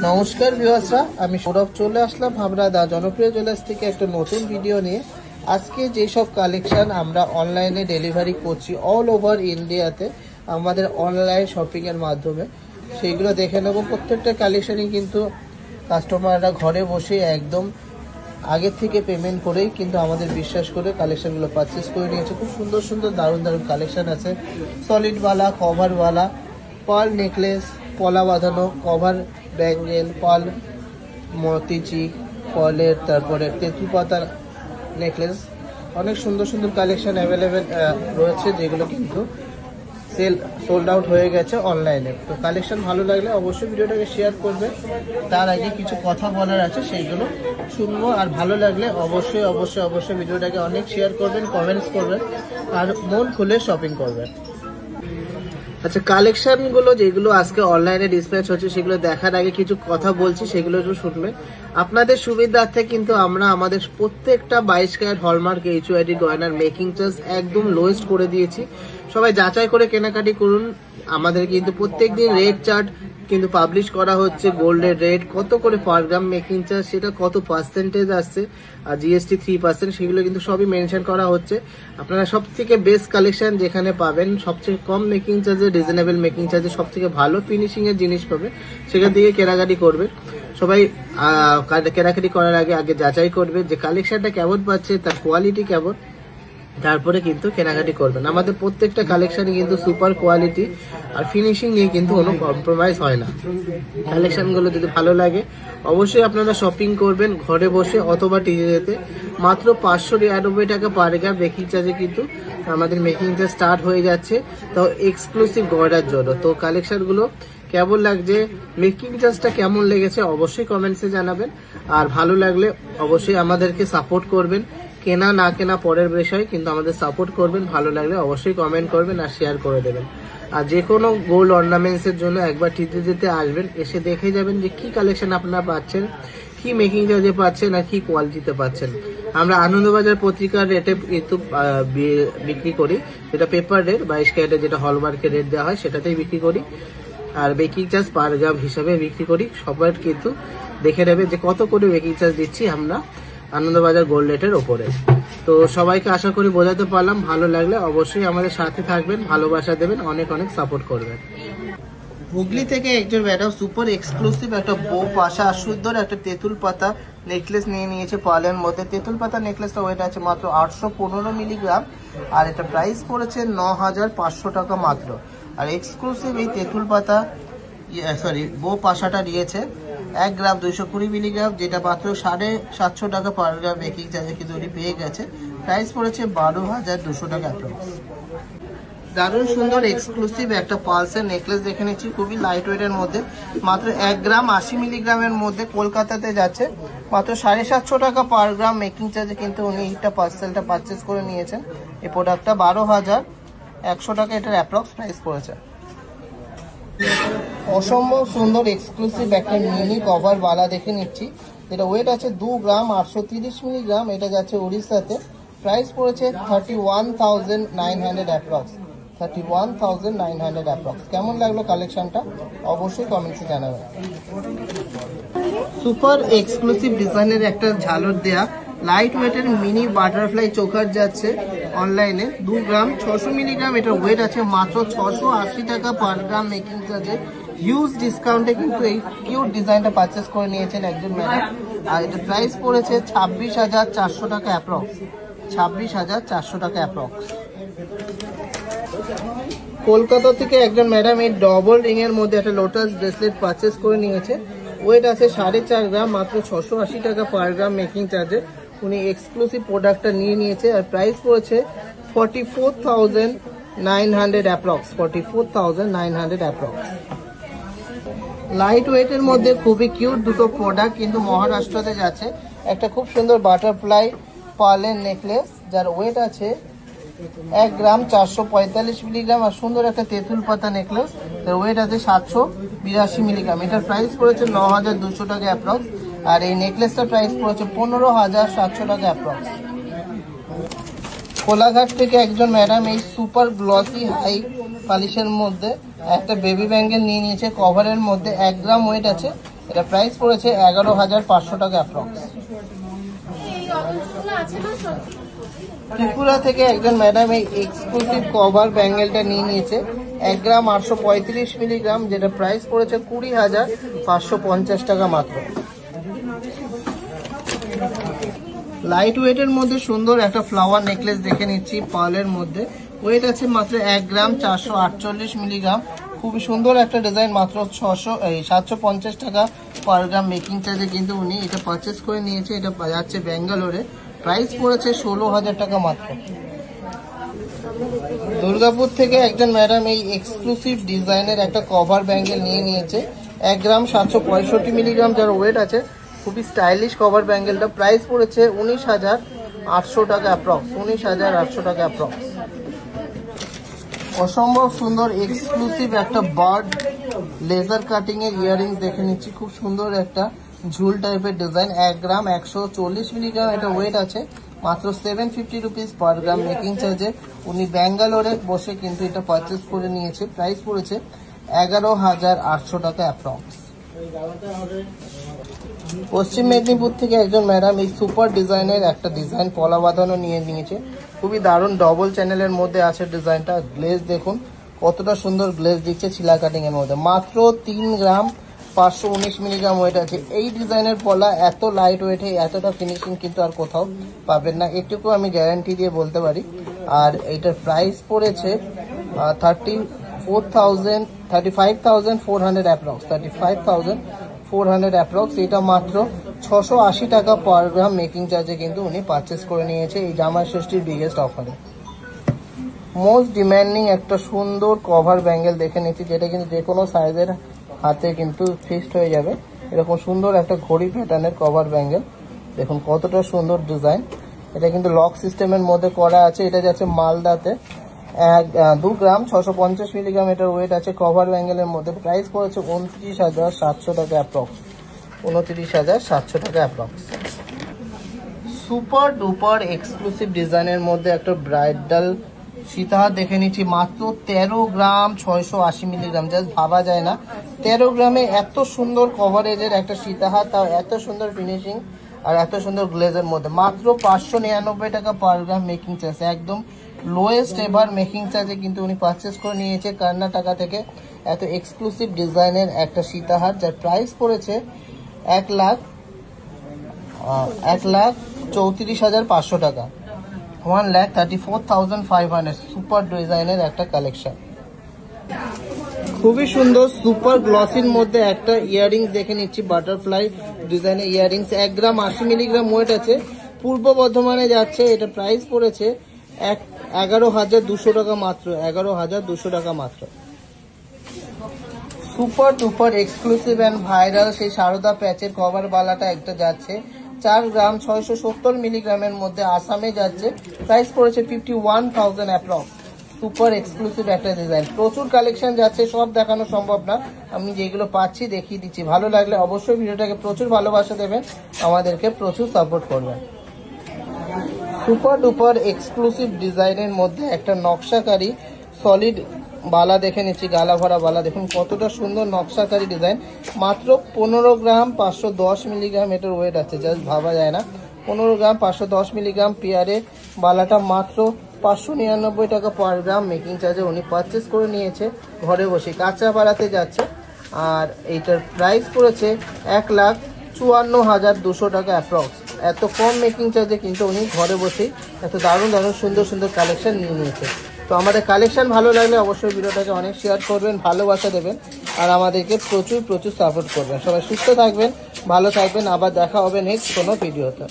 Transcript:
নমস্কার ভিউয়ার্সরা, আমি সৌরভ চলে আসলাম আমরা দা জনপ্রিয় জুয়েলার্স থেকে একটা নতুন ভিডিও নিয়ে। আজকে যেসব কালেকশন আমরা অনলাইনে ডেলিভারি করছি অল ওভার ইন্ডিয়াতে আমাদের অনলাইন শপিংয়ের মাধ্যমে, সেইগুলো দেখে নেব। প্রত্যেকটা কালেকশনই কিন্তু কাস্টমাররা ঘরে বসে একদম আগের থেকে পেমেন্ট করেই কিন্তু আমাদের বিশ্বাস করে কালেকশনগুলো পারচেস করে নিয়েছে। খুব সুন্দর সুন্দর দারুণ দারুণ কালেকশন আছে, সলিডওয়ালা, কভারওয়ালা, পার্ল নেকলেস, পলা বাঁধানো, কভার ব্যাঙ্গেল, পার্ল মতিচি, পার্লের, তারপরে তেঁতুল পাতার নেকলেস, অনেক সুন্দর সুন্দর কালেকশন অ্যাভেলেবেল রয়েছে, যেগুলো কিন্তু সোল্ড আউট হয়ে গেছে অনলাইনে। তো কালেকশন ভালো লাগলে অবশ্যই ভিডিওটাকে শেয়ার করবে। তার আগে কিছু কথা বলার আছে, সেইগুলো শুনবো। আর ভালো লাগলে অবশ্যই অবশ্যই অবশ্যই ভিডিওটাকে অনেক শেয়ার করবেন, কমেন্টস করবেন, আর মন খুলে শপিং করবেন। আচ্ছা, কালেকশনগুলো যেগুলো আজকে অনলাইনে ডিসপ্যাচ হচ্ছে সেগুলো দেখার আগে কিছু কথা বলছি, সেগুলো একটু শুনবেন। আপনাদের সুবিধার্থে কিন্তু আমরা আমাদের প্রত্যেকটা 22 ক্যারেট হলমার্ক HUID গয়নার মেকিং চার্জ একদম লোয়েস্ট করে দিয়েছি। সবাই যাচাই করে কেনাকাটি করুন। আমাদের কিন্তু প্রত্যেকদিন রেট চার্ট কিন্তু পাবলিশ করা হচ্ছে, গোল্ডের রেট কত করে পার গ্রাম মেকিং চার্জ, সেটা কত পার্সেন্টেজ আসছে, আর GST 3%, সেগুলো কিন্তু সবই মেনশন করা হচ্ছে। আপনারা সব থেকে বেস্ট কালেকশন যেখানে পাবেন, সবথেকে কম মেকিং চার্জে, রিজনেবল মেকিং চার্জে সব থেকে ভালো ফিনিশিং এর জিনিস পাবে, সেখান থেকে কেনাকাটি করবে। সবাই কেনাকাটি করার আগে যাচাই করবে যে কালেকশনটা কেমন পাচ্ছে, তার কোয়ালিটি কেমন, তারপরে কিন্তু কেনাকাটি করবেন। আমাদের প্রত্যেকটা কালেকশনই কিন্তু সুপার কোয়ালিটি, আর ফিনিশিং নিয়ে কিন্তু কোনো কম্প্রোমাইজ হয় না। কালেকশনগুলো যদি ভালো লাগে অবশ্যই আপনারা শপিং করবেন ঘরে বসে অথবা টিভিতে। মাত্র 599 টাকা পার গ্রাম মেকিং চার্জে কিন্তু আমাদের মেকিং চার্জ স্টার্ট হয়ে যাচ্ছে, তো এক্সক্লুসিভ গয়নার জন্য। তো কালেকশনগুলো কেমন লাগছে, মেকিং চার্জটা কেমন লেগেছে অবশ্যই কমেন্টসে জানাবেন। আর ভালো লাগলে অবশ্যই আমাদেরকে সাপোর্ট করবেন। কেনা না কেনা পরের বিষয়, কিন্তু আমাদের সাপোর্ট করবেন। ভালো লাগলে অবশ্যই কমেন্ট করবেন আর শেয়ার করে দেবেন। আর যে কোনো গোল্ড অর্নামেন্টস এর জন্য একবার টিতে আসবেন, এসে দেখে যাবেন যে কি কালেকশন আপনারা পাচ্ছেন, কি মেকিং চার্জে পাচ্ছেন, আর কি কোয়ালিটিতে পাচ্ছেন। আমরা আনন্দবাজার পত্রিকার রেটে কিন্তু বিক্রি করি, যেটা পেপার রেট 22 ক্যারেটের যেটা হলমার্কের রেট দেওয়া হয় সেটাতেই বিক্রি করি, আর মেকিং চার্জ পার গ্রাম হিসাবে বিক্রি করি। সবার কিন্তু দেখে নেবে যে কত করে মেকিং চার্জ দিচ্ছি আমরা আনন্দবাজার গোল্ড রেটের ওপরে। তো সবাইকে আশা করি বোঝাতে পারলাম। ভালো লাগলে অবশ্যই আমাদের সাথে থাকবেন, ভালোবাসা দেবেন, অনেক অনেক সাপোর্ট করবেন। হুগলি থেকে একজন ম্যাডাম সুপার এক্সক্লুসিভ একটা বউ পাশা আর সুন্দর একটা তেঁতুল পাতা নেকলেস নিয়ে নিয়েছে পার্লের মধ্যে। তেঁতুল পাতা নেকলেসটা ওয়েট আছে মাত্র 815 মিলিগ্রাম, আর এটা প্রাইস পড়েছে 9500 টাকা মাত্র। আর এক্সক্লুসিভ এই তেঁতুল পাতা বউ পাশাটা নিয়েছে 1 গ্রাম 220 মিলিগ্রাম, যেটা মাত্র 750 টাকা পার গ্রাম মেকিং চার্জে কিন্তু উনি পেয়ে গেছে। প্রাইস পড়েছে 12,200 টাকা অ্যাপ্রক্স। দারুণ সুন্দর এক্সক্লুসিভ একটা পালসের নেকলেস দেখে নিচ্ছি, খুবই লাইট ওয়েটের মধ্যে, মাত্র 1 গ্রাম 80 মিলিগ্রামের মধ্যে, কলকাতাতে যাচ্ছে মাত্র 750 টাকা পার গ্রাম মেকিং চার্জে কিন্তু উনি এইটা পার্সেলটা পারচেস করে নিয়েছেন। এই প্রোডাক্টটা 12,100 টাকা এটার অ্যাপ্রক্স প্রাইস পড়েছে। অসম্ভব সুন্দর এক্সক্লুসিভ একটা মিনি কভার বালা দেখে নিচ্ছি, যেটা ওয়েট আছে 2 গ্রাম 830 মিলিগ্রাম, এটা যাচ্ছে উড়িষ্যাতে। প্রাইস পড়েছে 31,900 অ্যাপ্রক্স, 31,900 অ্যাপ্রক্স। কেমন লাগলো কালেকশনটা অবশ্যই কমেন্টসে জানাবেন। সুপার এক্সক্লুসিভ ডিজাইনের একটা ঝালর দেয়া লাইট ওয়েটের মিনি বাটারফ্লাই চোকার যাচ্ছে অনলাইনে 2 গ্রাম 600 মিলিগ্রাম, এটার ওয়েট আছে মাত্র 680 টাকা পার গ্রাম মেকিং চার্জে। হিউজ ডিসকাউন্টে কিন্তু এই কিউট ডিজাইনটা পারচেস করে নিয়েছেন একজন ম্যাডাম, আর এটা প্রাইস পড়েছে 26,400 টাকা অ্যাপ্রক্স, 26,400 টাকা অ্যাপ্রক্স। কলকাতা থেকে একজন ম্যাডাম এই ডবল রিং এর মধ্যে একটা লোটাস ব্রেসলেট পারচেস করে নিয়েছে। ওয়েট আছে 4.5 গ্রাম, মাত্র 680 টাকা পার গ্রাম মেকিং চার্জে উনি এক্সক্লুসিভ প্রোডাক্টটা নিয়ে নিয়েছে। আর প্রাইস পড়েছে 44,900 অ্যাপ্রক্স, 44,900 অ্যাপ্রক্স। লাইট ওয়েটের মধ্যে খুবই কিউট দুটো প্রোডাক্ট কিন্তু মহারাষ্ট্রতে যাচ্ছে। একটা খুব সুন্দর বাটারফ্লাই পার্লের নেকলেস, যার ওয়েট আছে 1 গ্রাম 445 মিলিগ্রাম, আর সুন্দর একটা তেঁতুল পাতা নেকলেস, যার ওয়েট আছে 782 মিলিগ্রাম। এটার প্রাইস পড়েছে 9,200 টাকা অ্যাপ্রক্স, আর এই নেকলেসটার প্রাইস পড়েছে 15,700 টাকা অ্যাপ্রক্স। কোলাঘাট থেকে একজন ম্যাডাম এই সুপার গ্লসি হাই পালিশের মধ্যে একটা বেবি ব্যাঙ্গেল নিয়ে নিয়েছে কভারের মধ্যে। 1 গ্রাম ওয়েট আছে, এটা প্রাইস পড়েছে 11,500 টাকা অ্যাপ্রক্স। ত্রিপুরা থেকে একজন ম্যাডাম এই এক্সক্লুসিভ কভার ব্যাঙ্গেলটা নিয়ে নিয়েছে 1 গ্রাম 835 মিলিগ্রাম, যেটা প্রাইস পড়েছে 20,550 টাকা মাত্র। লাইট ওয়েটের মধ্যে সুন্দর একটা ফ্লাওয়ার নেকলেস দেখে নিচ্ছি পার্লের মধ্যে। ওয়েট আছে মাত্র 1 গ্রাম 448 মিলিগ্রাম। খুবই সুন্দর একটা ডিজাইন, মাত্র 750 টাকা পার গ্রাম মেকিং চার্জে কিন্তু উনি এটা পারচেস করে নিয়েছে। এটা যাচ্ছে ব্যাঙ্গালোরে, প্রাইস পড়েছে 16,000 টাকা মাত্র। দুর্গাপুর থেকে একজন ম্যাডাম এই এক্সক্লুসিভ ডিজাইনের একটা কভার ব্যাঙ্গেল নিয়ে নিয়েছে 1 গ্রাম 765 মিলিগ্রাম, যার ওয়েট আছে। খুবই স্টাইলিশ কভার ব্যাঙ্গেলটা, প্রাইস পড়েছে 19,800 টাকা অ্যাপ্রক্স। 19,800 টাকা অ্যাপ্রক্স। অসম্ভব সুন্দর এক্সক্লুসিভ একটা বার্ড লেজার কাটিং এর ইয়াররিংস দেখে নিচ্ছি। খুব সুন্দর একটা ঝুল টাইপের ডিজাইন, 1 গ্রাম 140 মিলিগ্রাম এটা ওয়েট আছে। মাত্র 750 রুপিস পার গ্রাম মেকিং চার্জে উনি ব্যাঙ্গালোরে বসে কিন্তু এটা পারচেস করে নিয়েছে। প্রাইস পড়েছে 11,800 টাকা অ্যাপ্রক্স। পশ্চিম মেদিনীপুর থেকে একজন ম্যাডাম এই সুপার ডিজাইনের একটা ডিজাইন পলা বাঁধানো নিয়ে নিয়েছে। খুবই দারুণ ডবল চ্যানেলের মধ্যে আছে ডিজাইনটা। গ্লেজ দেখুন কতটা সুন্দর গ্লেজ দিচ্ছে ছিলা কাটিং এর মধ্যে। মাত্র 3 গ্রাম 519 মিলিগ্রাম ওয়েট আছে। এই ডিজাইনের পলা এত লাইট ওয়েটে এতটা ফিনিশিং কিন্তু আর কোথাও পাবেন না, এটুকু আমি গ্যারান্টি দিয়ে বলতে পারি। আর এইটার প্রাইস পড়েছে 35,400 অ্যাপ্রক্স। 35,400 অ্যাপ্রক্স। এটা মাত্র 680 টাকা পার গ্রাম মেকিং চার্জে কিন্তু উনি পারচেস করে নিয়েছে এই জামাই ষষ্ঠীর বিগেস্ট অফারে। মোস্ট ডিম্যান্ডিং একটা সুন্দর কভার ব্যাঙ্গেল দেখে নিচ্ছি, যেটা কিন্তু যে কোনো সাইজের হাতে কিন্তু ফিক্সড হয়ে যাবে। এরকম সুন্দর একটা ঘড়ি প্যাটার্নের কভার ব্যাঙ্গেল দেখুন কতটা সুন্দর ডিজাইন। এটা কিন্তু লক সিস্টেমের মধ্যে করা আছে। এটা যাচ্ছে মালদাতে, 2 গ্রাম 650 মিলিগ্রাম এটার ওয়েট আছে কভার ব্যাঙ্গেলের মধ্যে। প্রাইস পড়েছে 29,700 টাকা অ্যাপ্রক্স। 29,700 টাকা অ্যাপ্রক্স। সুপার ডুপার এক্সক্লুসিভ ডিজাইনের মধ্যে একটা ব্রাইডাল সীতাহার দেখে নিচ্ছি, মাত্র 13 গ্রাম 680 মিলিগ্রাম। জাস্ট ভাবা যায় না 13 গ্রামে এত সুন্দর কভারেজের একটা সীতাহার, তাও এত সুন্দর ফিনিশিং আর এত সুন্দর গ্লেজের মধ্যে। মাত্র 599 টাকা পার গ্রাম মেকিং চার্জ, একদম লোয়েস্ট এবার মেকিং চার্জে কিন্তু উনি পারচেস করে নিয়েছে কর্ণাটকা থেকে এত এক্সক্লুসিভ ডিজাইনের একটা সীতাহার, যার প্রাইস পড়েছে 1,34,500 টাকা। 1,34,500 সুপার ডিজাইনের একটা কালেকশন। খুবই সুন্দর সুপার গ্লসির মধ্যে একটা ইয়াররিংস দেখে নিচ্ছি, বাটারফ্লাই ডিজাইনের ইয়াররিংস। 1 গ্রাম 80 মিলিগ্রাম ওয়েট আছে, পূর্ব বর্ধমানে যাচ্ছে। এটা প্রাইস পড়েছে 11,200 টাকা মাত্র। 11,200 টাকা মাত্র। Super duper exclusive and viral সেই সারদা প্যাচের কভার বালাটা একটা যাচ্ছে 4 গ্রাম 670 মিলিগ্রামের মধ্যে, আসামে যাচ্ছে। প্রাইস পড়েছে 51,000 অ্যাপ্রক্স। সুপার এক্সক্লুসিভ একটা ডিজাইন। প্রচুর কালেকশন যাচ্ছে, সব দেখানো সম্ভব না, আমি যেগুলো পাচ্ছি দেখিয়ে দিচ্ছি। ভালো লাগলে অবশ্যই ভিডিওটাকে প্রচুর ভালোবাসা দেবেন, আমাদেরকে প্রচুর সাপোর্ট করবেন। সুপার ডুপার এক্সক্লুসিভ ডিজাইনের মধ্যে একটা নকশাকারী সলিড বালা দেখে নিচ্ছি, গালা ভরা বালা দেখুন কতটা সুন্দর নকশাকারী ডিজাইন। মাত্র 15 গ্রাম 510 মিলিগ্রাম এটার ওয়েট আছে। জাস্ট ভাবা যায় না 15 গ্রাম 510 মিলিগ্রাম পেয়ারে বালাটা মাত্র 599 টাকা পার গ্রাম মেকিং চার্জে উনি পারচেস করে নিয়েছে ঘরে বসে। কাঁচরাপাড়াতে যাচ্ছে আর এইটার প্রাইস পড়েছে 1,54,200 টাকা অ্যাপ্রক্স। এত কম মেকিং চার্জে কিন্তু উনি ঘরে বসেই এত দারুণ দারুণ সুন্দর সুন্দর কালেকশন নিয়ে নিয়েছে। তো আমাদের কালেকশন ভালো লাগলে অবশ্যই ভিডিওটাকে অনেক শেয়ার করবেন, ভালোবাসা দেবেন আর আমাদেরকে প্রচুর প্রচুর সাপোর্ট করবেন। সবাই সুস্থ থাকবেন, ভালো থাকবেন, আবার দেখা হবে নেক্সট কোনো ভিডিওতে।